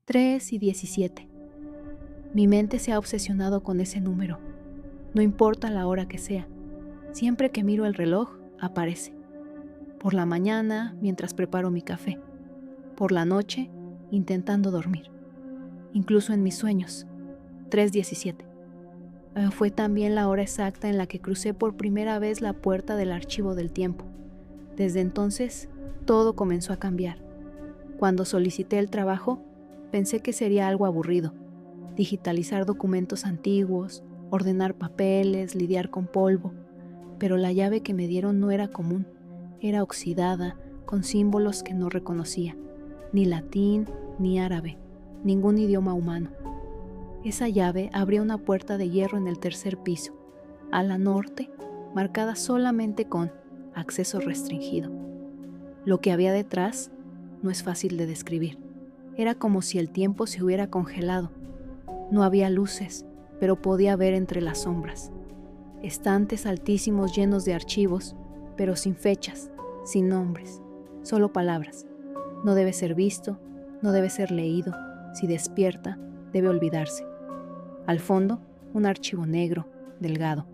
3:17. Mi mente se ha obsesionado con ese número. No importa la hora que sea. Siempre que miro el reloj, aparece. Por la mañana, mientras preparo mi café. Por la noche, intentando dormir. Incluso en mis sueños. 3:17. Fue también la hora exacta en la que crucé por primera vez la puerta del archivo del tiempo. Desde entonces, todo comenzó a cambiar. Cuando solicité el trabajo, pensé que sería algo aburrido. Digitalizar documentos antiguos, ordenar papeles, lidiar con polvo. Pero la llave que me dieron no era común. Era oxidada, con símbolos que no reconocía. Ni latín, ni árabe, ningún idioma humano. Esa llave abría una puerta de hierro en el tercer piso, a la norte, marcada solamente con acceso restringido. Lo que había detrás no es fácil de describir. Era como si el tiempo se hubiera congelado. No había luces, pero podía ver entre las sombras. Estantes altísimos llenos de archivos, pero sin fechas, sin nombres, solo palabras. No debe ser visto, no debe ser leído. Si despierta, debe olvidarse. Al fondo, un archivo negro, delgado.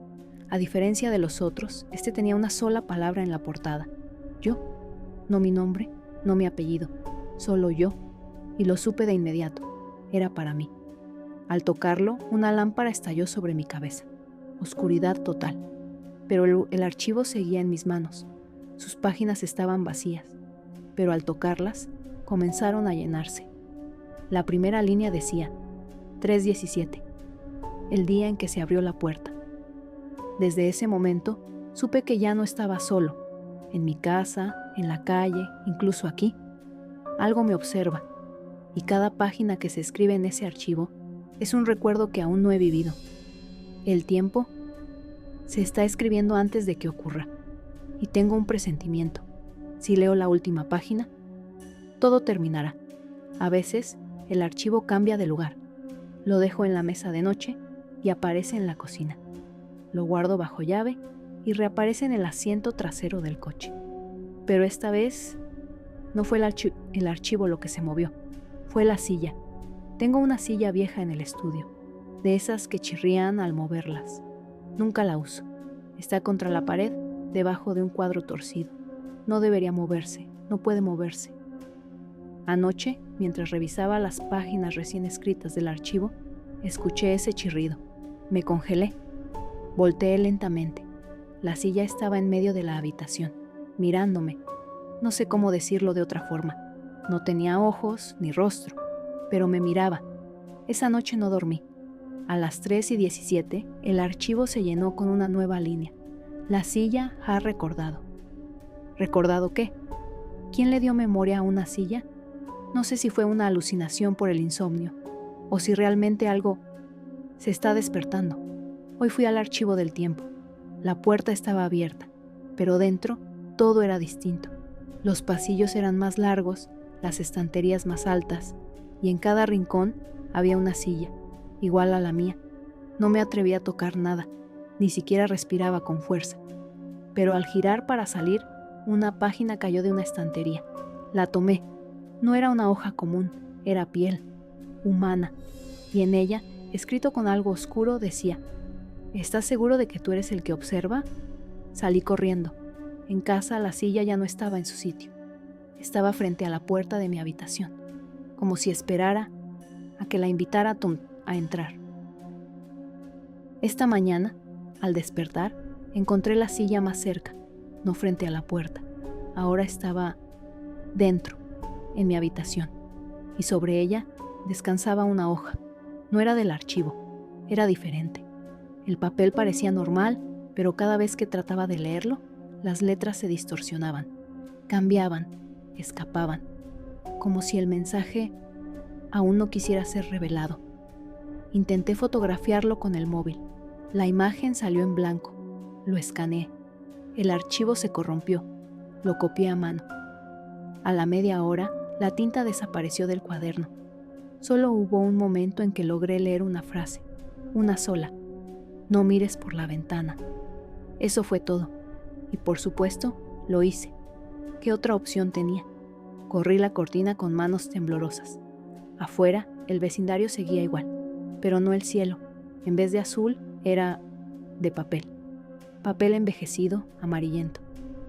A diferencia de los otros, este tenía una sola palabra en la portada. Yo. No mi nombre, no mi apellido. Solo yo. Y lo supe de inmediato. Era para mí. Al tocarlo, una lámpara estalló sobre mi cabeza. Oscuridad total. Pero el archivo seguía en mis manos. Sus páginas estaban vacías. Pero al tocarlas, comenzaron a llenarse. La primera línea decía 3:17. El día en que se abrió la puerta. Desde ese momento, supe que ya no estaba solo. En mi casa, en la calle, incluso aquí. Algo me observa, y cada página que se escribe en ese archivo es un recuerdo que aún no he vivido. El tiempo se está escribiendo antes de que ocurra, y tengo un presentimiento. Si leo la última página, todo terminará. A veces, el archivo cambia de lugar. Lo dejo en la mesa de noche y aparece en la cocina. Lo guardo bajo llave y reaparece en el asiento trasero del coche. Pero esta vez no fue el archivo lo que se movió, fue la silla. Tengo una silla vieja en el estudio, de esas que chirrían al moverlas. Nunca la uso. Está contra la pared, debajo de un cuadro torcido. No debería moverse, no puede moverse. Anoche, mientras revisaba las páginas recién escritas del archivo, escuché ese chirrido. Me congelé. Volteé lentamente. La silla estaba en medio de la habitación, mirándome. No sé cómo decirlo de otra forma. No tenía ojos ni rostro, pero me miraba. Esa noche no dormí. A las 3:17, el archivo se llenó con una nueva línea. La silla ha recordado. ¿Recordado qué? ¿Quién le dio memoria a una silla? No sé si fue una alucinación por el insomnio, o si realmente algo se está despertando. Hoy fui al archivo del tiempo. La puerta estaba abierta, pero dentro todo era distinto. Los pasillos eran más largos, las estanterías más altas, y en cada rincón había una silla, igual a la mía. No me atreví a tocar nada, ni siquiera respiraba con fuerza. Pero al girar para salir, una página cayó de una estantería. La tomé. No era una hoja común, era piel, humana, y en ella, escrito con algo oscuro, decía: ¿estás seguro de que tú eres el que observa? Salí corriendo. En casa la silla ya no estaba en su sitio. Estaba frente a la puerta de mi habitación, como si esperara a que la invitara a entrar. Esta mañana, al despertar, encontré la silla más cerca, no frente a la puerta. Ahora estaba dentro, en mi habitación, y sobre ella descansaba una hoja. No era del archivo, era diferente. El papel parecía normal, pero cada vez que trataba de leerlo, las letras se distorsionaban, cambiaban, escapaban, como si el mensaje aún no quisiera ser revelado. Intenté fotografiarlo con el móvil. La imagen salió en blanco. Lo escaneé. El archivo se corrompió. Lo copié a mano. A la media hora, la tinta desapareció del cuaderno. Solo hubo un momento en que logré leer una frase, una sola: no mires por la ventana. Eso fue todo. Y por supuesto, lo hice. ¿Qué otra opción tenía? Corrí la cortina con manos temblorosas. Afuera, el vecindario seguía igual, pero no el cielo. En vez de azul, era de papel. Papel envejecido, amarillento,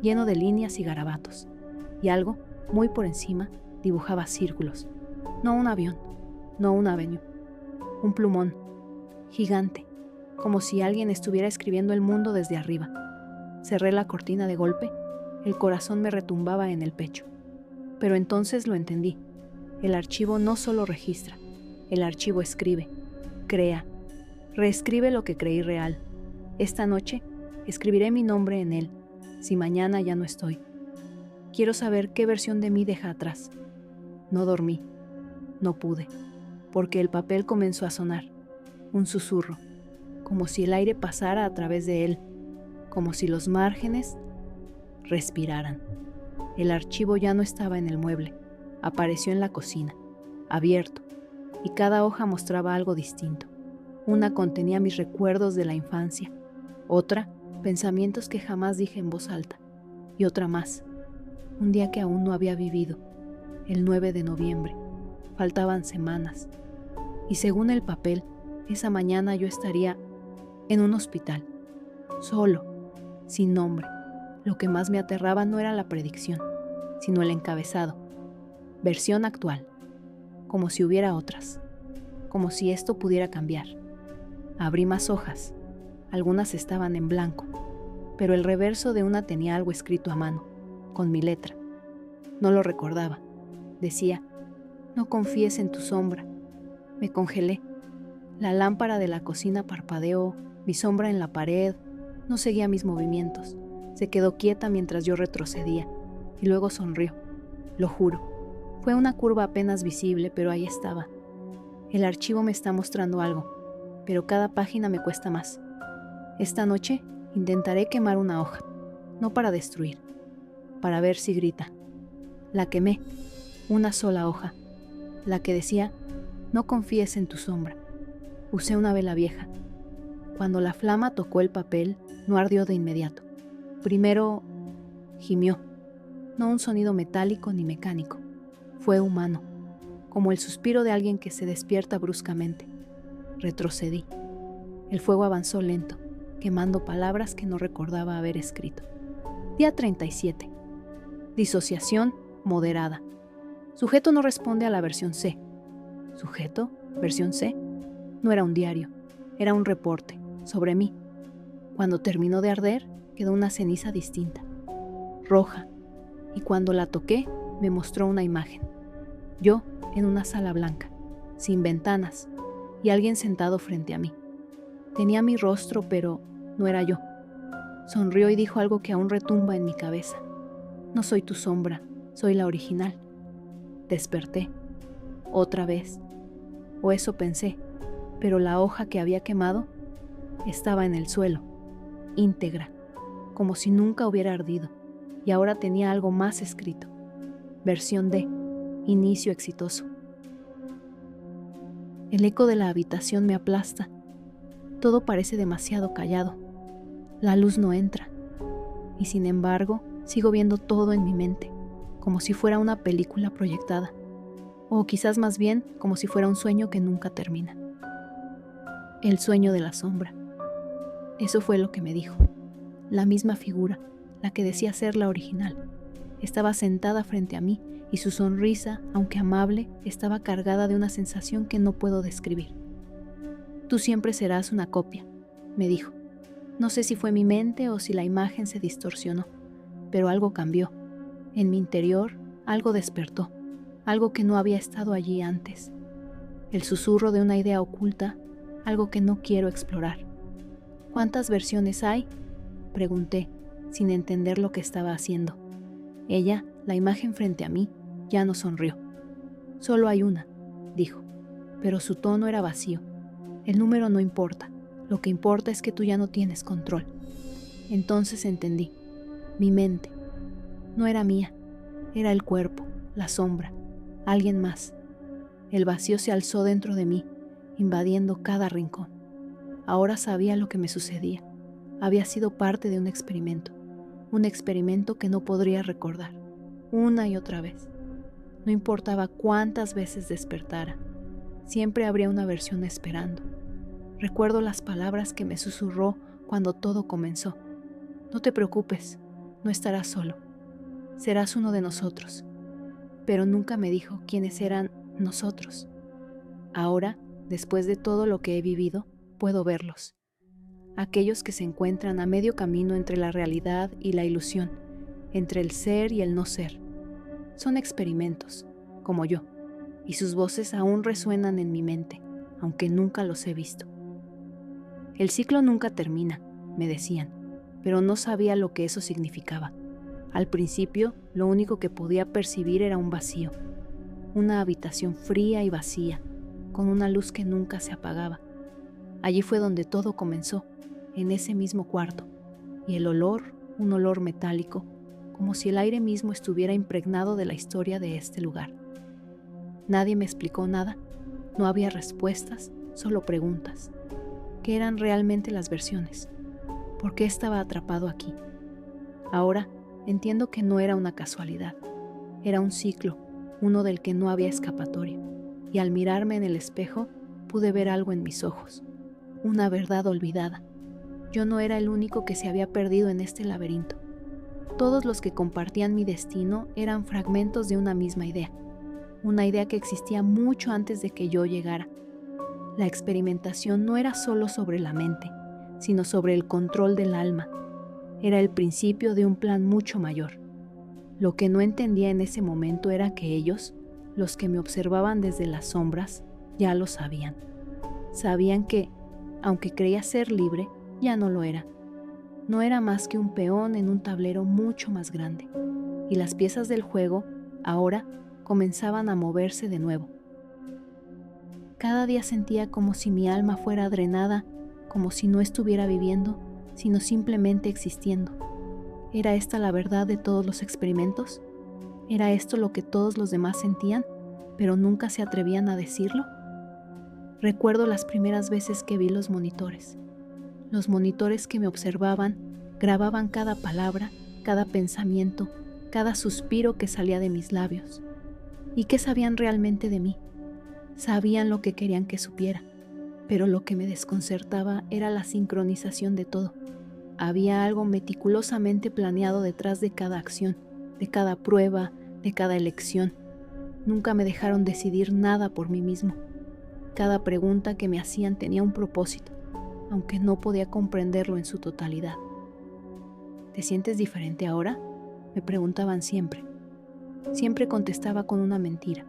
lleno de líneas y garabatos. Y algo, muy por encima, dibujaba círculos. No un avión, no una avenue. Un plumón, gigante, como si alguien estuviera escribiendo el mundo desde arriba. Cerré la cortina de golpe, el corazón me retumbaba en el pecho. Pero entonces lo entendí. El archivo no solo registra, el archivo escribe, crea, reescribe lo que creí real. Esta noche escribiré mi nombre en él, si mañana ya no estoy. Quiero saber qué versión de mí deja atrás. No dormí, no pude, porque el papel comenzó a sonar, un susurro, como si el aire pasara a través de él, como si los márgenes respiraran. El archivo ya no estaba en el mueble, apareció en la cocina, abierto, y cada hoja mostraba algo distinto. Una contenía mis recuerdos de la infancia, otra, pensamientos que jamás dije en voz alta, y otra más, un día que aún no había vivido, el 9 de noviembre. Faltaban semanas, y según el papel, esa mañana yo estaría en un hospital, solo, sin nombre. Lo que más me aterraba no era la predicción, sino el encabezado. Versión actual, como si hubiera otras, como si esto pudiera cambiar. Abrí más hojas, algunas estaban en blanco, pero el reverso de una tenía algo escrito a mano, con mi letra. No lo recordaba. Decía, no confíes en tu sombra. Me congelé. La lámpara de la cocina parpadeó, mi sombra en la pared no seguía mis movimientos. Se quedó quieta mientras yo retrocedía, y luego sonrió. Lo juro. Fue una curva apenas visible, pero ahí estaba. El archivo me está mostrando algo, pero cada página me cuesta más. Esta noche intentaré quemar una hoja, no para destruir, para ver si grita. La quemé, una sola hoja, la que decía, no confíes en tu sombra. Usé una vela vieja. Cuando la flama tocó el papel, no ardió de inmediato. Primero gimió, no un sonido metálico ni mecánico. Fue humano, como el suspiro de alguien que se despierta bruscamente. Retrocedí. El fuego avanzó lento, quemando palabras que no recordaba haber escrito. Día 37. Disociación moderada. Sujeto no responde a la versión C. Sujeto, versión C. No era un diario, era un reporte sobre mí. Cuando terminó de arder, quedó una ceniza distinta, roja, y cuando la toqué, me mostró una imagen. Yo en una sala blanca, sin ventanas, y alguien sentado frente a mí. Tenía mi rostro, pero no era yo. Sonrió y dijo algo que aún retumba en mi cabeza. No soy tu sombra, soy la original. Desperté. Otra vez. O eso pensé, pero la hoja que había quemado estaba en el suelo, íntegra, como si nunca hubiera ardido, y ahora tenía algo más escrito. Versión D, inicio exitoso. El eco de la habitación me aplasta. Todo parece demasiado callado. La luz no entra. Y sin embargo, sigo viendo todo en mi mente, como si fuera una película proyectada. O quizás más bien como si fuera un sueño que nunca termina. El sueño de la sombra. Eso fue lo que me dijo. La misma figura, la que decía ser la original. Estaba sentada frente a mí y su sonrisa, aunque amable, estaba cargada de una sensación que no puedo describir. Tú siempre serás una copia, me dijo. No sé si fue mi mente o si la imagen se distorsionó, pero algo cambió. En mi interior, algo despertó, algo que no había estado allí antes. El susurro de una idea oculta, algo que no quiero explorar. ¿Cuántas versiones hay?, pregunté, sin entender lo que estaba haciendo. Ella, la imagen frente a mí, ya no sonrió. Solo hay una, dijo, pero su tono era vacío. El número no importa, lo que importa es que tú ya no tienes control. Entonces entendí. Mi mente no era mía, era el cuerpo, la sombra, alguien más. El vacío se alzó dentro de mí, invadiendo cada rincón. Ahora sabía lo que me sucedía. Había sido parte de un experimento que no podría recordar, una y otra vez. No importaba cuántas veces despertara, Siempre habría una versión esperando. Recuerdo las palabras que me susurró cuando todo comenzó. No te preocupes, no estarás solo. Serás uno de nosotros. Pero nunca me dijo quiénes eran nosotros. Ahora, después de todo lo que he vivido, puedo verlos. Aquellos que se encuentran a medio camino entre la realidad y la ilusión, entre el ser y el no ser. Son experimentos, como yo, y sus voces aún resuenan en mi mente, aunque nunca los he visto. El ciclo nunca termina, me decían, pero no sabía lo que eso significaba. Al principio, lo único que podía percibir era un vacío, una habitación fría y vacía, con una luz que nunca se apagaba. Allí fue donde todo comenzó, en ese mismo cuarto, y el olor, un olor metálico, como si el aire mismo estuviera impregnado de la historia de este lugar. Nadie me explicó nada, no había respuestas, solo preguntas. ¿Qué eran realmente las versiones? ¿Por qué estaba atrapado aquí? Ahora entiendo que no era una casualidad, era un ciclo, uno del que no había escapatoria, y al mirarme en el espejo pude ver algo en mis ojos, una verdad olvidada. Yo no era el único que se había perdido en este laberinto. Todos los que compartían mi destino eran fragmentos de una misma idea, una idea que existía mucho antes de que yo llegara. La experimentación no era solo sobre la mente, sino sobre el control del alma. Era el principio de un plan mucho mayor. Lo que no entendía en ese momento era que ellos, los que me observaban desde las sombras, ya lo sabían. Sabían que, aunque creía ser libre, ya no lo era. No era más que un peón en un tablero mucho más grande, y las piezas del juego, ahora, comenzaban a moverse de nuevo. Cada día sentía como si mi alma fuera drenada, como si no estuviera viviendo, sino simplemente existiendo. ¿Era esta la verdad de todos los experimentos? ¿Era esto lo que todos los demás sentían, pero nunca se atrevían a decirlo? Recuerdo las primeras veces que vi los monitores. Los monitores que me observaban grababan cada palabra, cada pensamiento, cada suspiro que salía de mis labios. ¿Y qué sabían realmente de mí? Sabían lo que querían que supiera, pero lo que me desconcertaba era la sincronización de todo. Había algo meticulosamente planeado detrás de cada acción, de cada prueba, de cada elección. Nunca me dejaron decidir nada por mí mismo. Cada pregunta que me hacían tenía un propósito, aunque no podía comprenderlo en su totalidad. ¿Te sientes diferente ahora?, me preguntaban siempre. Siempre contestaba con una mentira.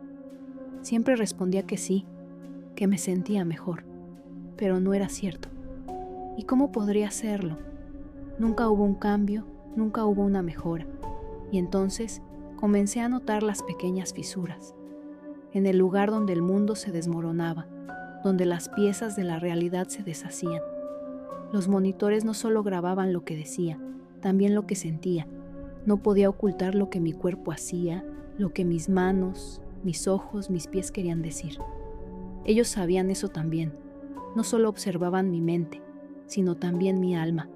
Siempre respondía que sí, que me sentía mejor, pero no era cierto. ¿Y cómo podría serlo? Nunca hubo un cambio, nunca hubo una mejora. Y entonces comencé a notar las pequeñas fisuras, en el lugar donde el mundo se desmoronaba, donde las piezas de la realidad se deshacían. Los monitores no solo grababan lo que decía, también lo que sentía. No podía ocultar lo que mi cuerpo hacía, lo que mis manos, mis ojos, mis pies querían decir. Ellos sabían eso también. No solo observaban mi mente, sino también mi alma.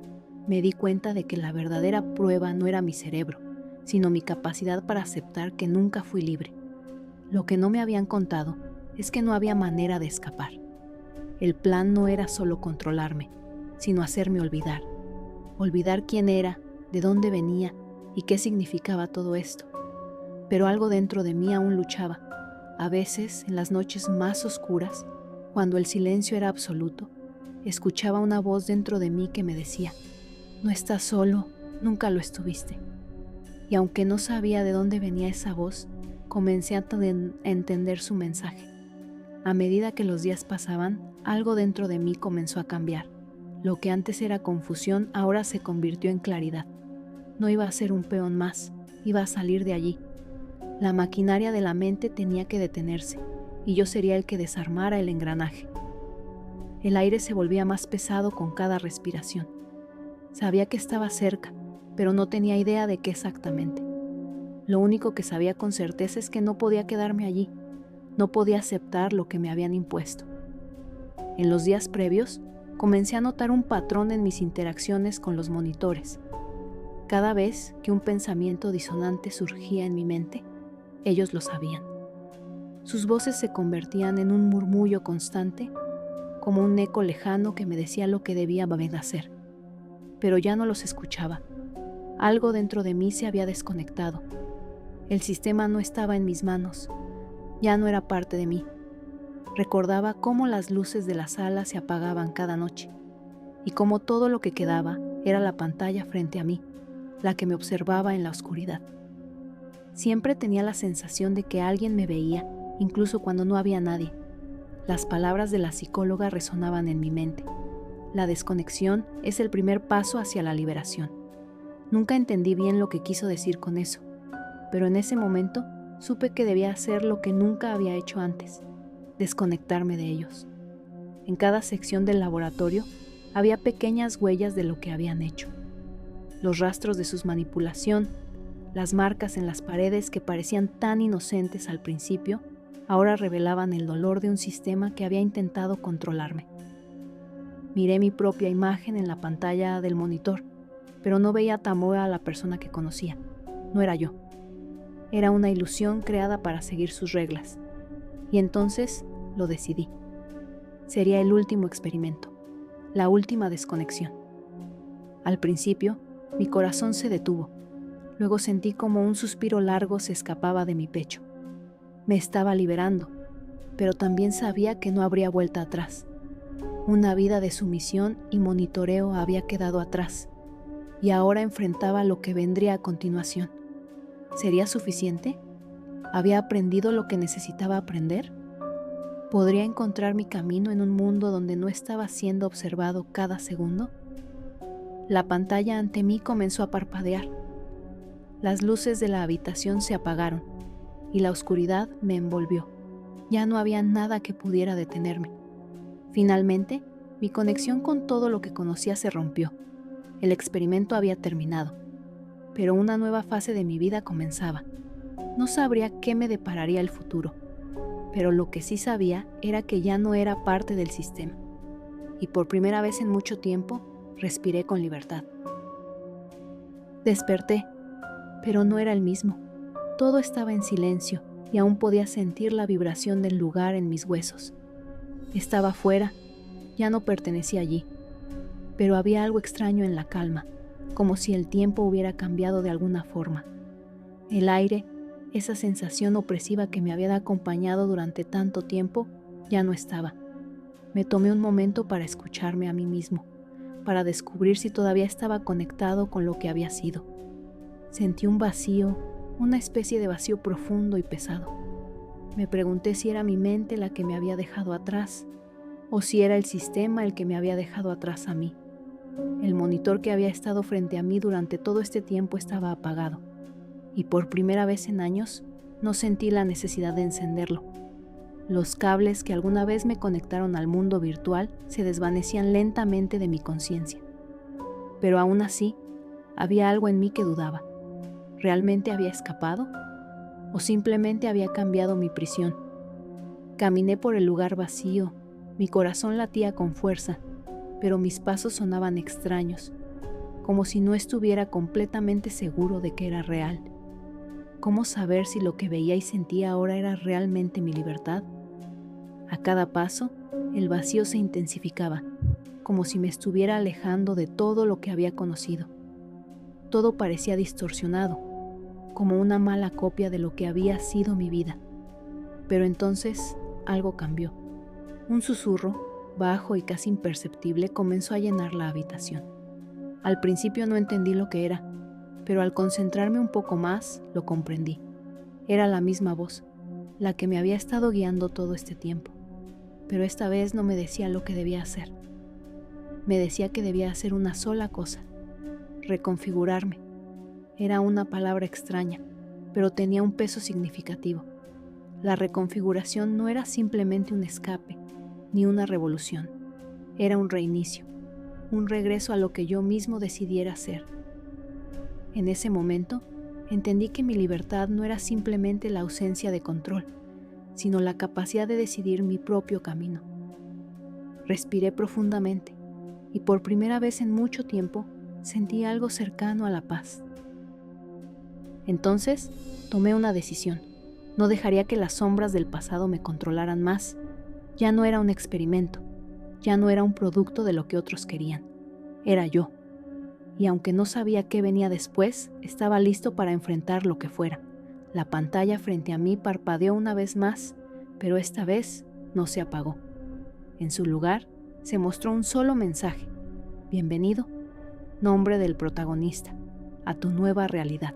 Me di cuenta de que la verdadera prueba no era mi cerebro, sino mi capacidad para aceptar que nunca fui libre. Lo que no me habían contado es que no había manera de escapar. El plan no era solo controlarme, sino hacerme olvidar. Olvidar quién era, de dónde venía y qué significaba todo esto. Pero algo dentro de mí aún luchaba. A veces, en las noches más oscuras, cuando el silencio era absoluto, escuchaba una voz dentro de mí que me decía: no estás solo, nunca lo estuviste. Y aunque no sabía de dónde venía esa voz, comencé a entender su mensaje. A medida que los días pasaban, algo dentro de mí comenzó a cambiar. Lo que antes era confusión ahora se convirtió en claridad. No iba a ser un peón más, iba a salir de allí. La maquinaria de la mente tenía que detenerse, y yo sería el que desarmara el engranaje. El aire se volvía más pesado con cada respiración. Sabía que estaba cerca, pero no tenía idea de qué exactamente. Lo único que sabía con certeza es que no podía quedarme allí. No podía aceptar lo que me habían impuesto. En los días previos, comencé a notar un patrón en mis interacciones con los monitores. Cada vez que un pensamiento disonante surgía en mi mente, ellos lo sabían. Sus voces se convertían en un murmullo constante, como un eco lejano que me decía lo que debía hacer. Pero ya no los escuchaba. Algo dentro de mí se había desconectado. El sistema no estaba en mis manos. Ya no era parte de mí. Recordaba cómo las luces de la sala se apagaban cada noche y cómo todo lo que quedaba era la pantalla frente a mí, la que me observaba en la oscuridad. Siempre tenía la sensación de que alguien me veía, incluso cuando no había nadie. Las palabras de la psicóloga resonaban en mi mente. La desconexión es el primer paso hacia la liberación. Nunca entendí bien lo que quiso decir con eso, pero en ese momento supe que debía hacer lo que nunca había hecho antes: desconectarme de ellos. En cada sección del laboratorio había pequeñas huellas de lo que habían hecho. Los rastros de su manipulación, las marcas en las paredes que parecían tan inocentes al principio, ahora revelaban el dolor de un sistema que había intentado controlarme. Miré mi propia imagen en la pantalla del monitor, pero no veía Tamora a la persona que conocía. No era yo. Era una ilusión creada para seguir sus reglas. Y entonces lo decidí. Sería el último experimento, la última desconexión. Al principio, mi corazón se detuvo. Luego sentí como un suspiro largo se escapaba de mi pecho. Me estaba liberando, pero también sabía que no habría vuelta atrás. Una vida de sumisión y monitoreo había quedado atrás, y ahora enfrentaba lo que vendría a continuación. ¿Sería suficiente? ¿Había aprendido lo que necesitaba aprender? ¿Podría encontrar mi camino en un mundo donde no estaba siendo observado cada segundo? La pantalla ante mí comenzó a parpadear. Las luces de la habitación se apagaron y la oscuridad me envolvió. Ya no había nada que pudiera detenerme. Finalmente, mi conexión con todo lo que conocía se rompió. El experimento había terminado, pero una nueva fase de mi vida comenzaba. No sabría qué me depararía el futuro, pero lo que sí sabía era que ya no era parte del sistema. Y por primera vez en mucho tiempo, respiré con libertad. Desperté, pero no era el mismo. Todo estaba en silencio y aún podía sentir la vibración del lugar en mis huesos. Estaba fuera, ya no pertenecía allí, pero había algo extraño en la calma, como si el tiempo hubiera cambiado de alguna forma. El aire, esa sensación opresiva que me había acompañado durante tanto tiempo, ya no estaba. Me tomé un momento para escucharme a mí mismo, para descubrir si todavía estaba conectado con lo que había sido. Sentí un vacío, una especie de vacío profundo y pesado. Me pregunté si era mi mente la que me había dejado atrás, o si era el sistema el que me había dejado atrás a mí. El monitor que había estado frente a mí durante todo este tiempo estaba apagado, y por primera vez en años no sentí la necesidad de encenderlo. Los cables que alguna vez me conectaron al mundo virtual se desvanecían lentamente de mi conciencia. Pero aún así, había algo en mí que dudaba. ¿Realmente había escapado? ¿O simplemente había cambiado mi prisión? Caminé por el lugar vacío, mi corazón latía con fuerza, pero mis pasos sonaban extraños, como si no estuviera completamente seguro de que era real. ¿Cómo saber si lo que veía y sentía ahora era realmente mi libertad? A cada paso, el vacío se intensificaba, como si me estuviera alejando de todo lo que había conocido. Todo parecía distorsionado, como una mala copia de lo que había sido mi vida. Pero entonces algo cambió. Un susurro, bajo y casi imperceptible, comenzó a llenar la habitación. Al principio no entendí lo que era, pero al concentrarme un poco más, lo comprendí. Era la misma voz, la que me había estado guiando todo este tiempo. Pero esta vez no me decía lo que debía hacer. Me decía que debía hacer una sola cosa: reconfigurarme. Era una palabra extraña, pero tenía un peso significativo. La reconfiguración no era simplemente un escape, ni una revolución. Era un reinicio, un regreso a lo que yo mismo decidiera ser. En ese momento, entendí que mi libertad no era simplemente la ausencia de control, sino la capacidad de decidir mi propio camino. Respiré profundamente y por primera vez en mucho tiempo sentí algo cercano a la paz. Entonces, tomé una decisión. No dejaría que las sombras del pasado me controlaran más. Ya no era un experimento, ya no era un producto de lo que otros querían. Era yo. Y aunque no sabía qué venía después, estaba listo para enfrentar lo que fuera. La pantalla frente a mí parpadeó una vez más, pero esta vez no se apagó. En su lugar, se mostró un solo mensaje. Bienvenido, nombre del protagonista, a tu nueva realidad.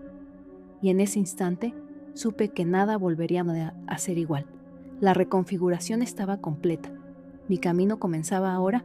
Y en ese instante, supe que nada volvería a ser igual. La reconfiguración estaba completa. Mi camino comenzaba ahora